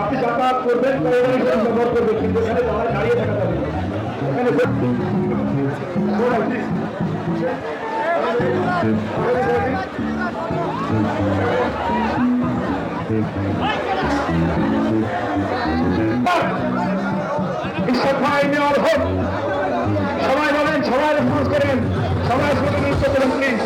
আপনি যাতায়াত করবেন ব্যবহার করবেন, কিন্তু এখানে দাঁড়িয়ে থাকা যাবে না। এখানে সবাই বলেন, সবাই রেসপন্স করেন, সবাই গুরুত্ব করেন প্লিজ।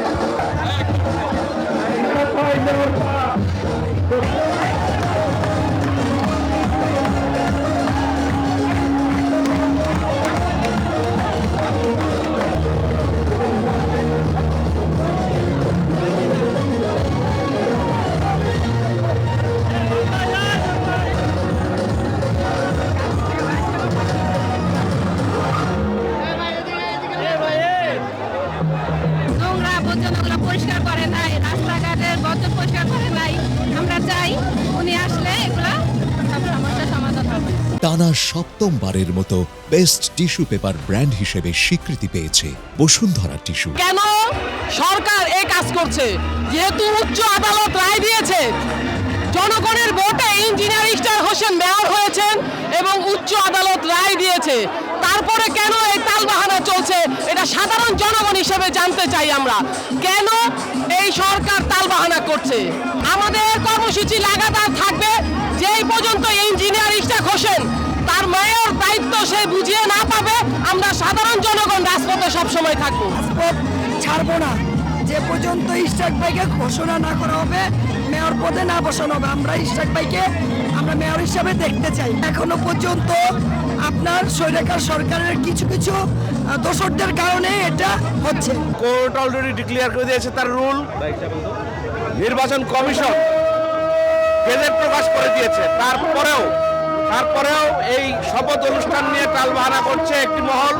পরিষ্কার করে নাই, রাস্তাঘাটের বর্জ্য পরিষ্কার করে নাই। আমরা চাই উনি আসলে এগুলা সব সমস্যার সমাধান হবে। টানা সপ্তমবারের মতো বেস্ট টিস্যু পেপার ব্র্যান্ড হিসেবে স্বীকৃতি পেয়েছে বসুন্ধরা টিস্যু। কেন সরকার এই কাজ করছে? যেহেতু উচ্চ আদালত রায় দিয়েছে, জনগণের ভোটে ইঞ্জিনিয়ার ইশতাক হোসেন মেয়র হয়েছেন এবং উচ্চ আদালত রায় দিয়েছে, তারপরে কেন এই তালবাহানা চলছে? এটা সাধারণ জনগণ হিসেবে জানতে চাই আমরা, কেন এই সরকার তালবাহানা করছে। আমাদের কর্মসূচি লাগাতার থাকবে যেই পর্যন্ত ইঞ্জিনিয়ার ইশতাক হোসেন তার মেয়র দায়িত্ব সে বুঝিয়ে না পাবে। আমরা সাধারণ জনগণ রাজপথে সবসময় থাকবো, ছাড়বো না যে পর্যন্ত ইশতাক ভাইকে ঘোষণা না করা হবে, মেয়র পদে না বসানো হবে। আমরা ইশতাক ভাইকে আমরা মেয়র হিসাবে দেখতে চাই। এখনো পর্যন্ত আপনার স্বৈরাচার সরকারের কিছু কিছু দোষরদের কারণে এটা হচ্ছে। কোর্ট অলরেডি ডিক্লেয়ার করে দিয়েছে তার রুল। নির্বাচন কমিশন গেজেট প্রকাশ করে দিয়েছে। তারপরেও এই শপথ অনুষ্ঠান নিয়ে টালবাহানা করছে একটি মহল।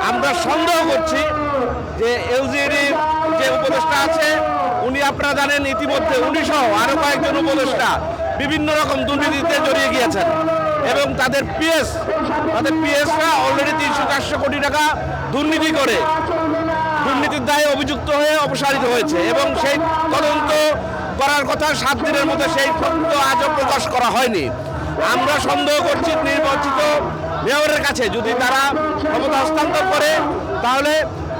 আমরা সন্দেহ করছি যে ইউজিডির যে উপদেষ্টা আছে উনি, আপনারা জানেন ইতিমধ্যে উনি সহ আরো কয়েকজন উপদেষ্টা বিভিন্ন রকম দুর্নীতিতে জড়িয়ে গিয়েছেন এবং তাদের পিএসরা অলরেডি 300-400 কোটি টাকা দুর্নীতি করে দুর্নীতির দায়ে অভিযুক্ত হয়ে অপসারিত হয়েছে এবং সেই তদন্ত করার কথা 7 দিনের মধ্যে সেই তথ্য আজও প্রকাশ করা হয়নি। আমরা সন্দেহ করছি নির্বাচিত মেয়রের কাছে যদি তারা ক্ষমতা হস্তান্তর করে, তাহলে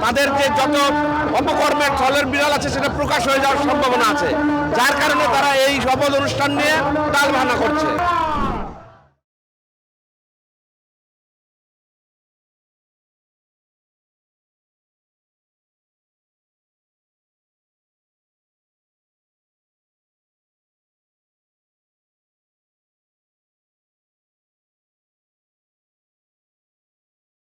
তাদের যে যত অপকর্মের ছলের বিড়াল আছে সেটা প্রকাশ হয়ে যাওয়ার সম্ভাবনা আছে, যার কারণে তারা এই শপথ অনুষ্ঠান নিয়ে টালবাহানা করছে।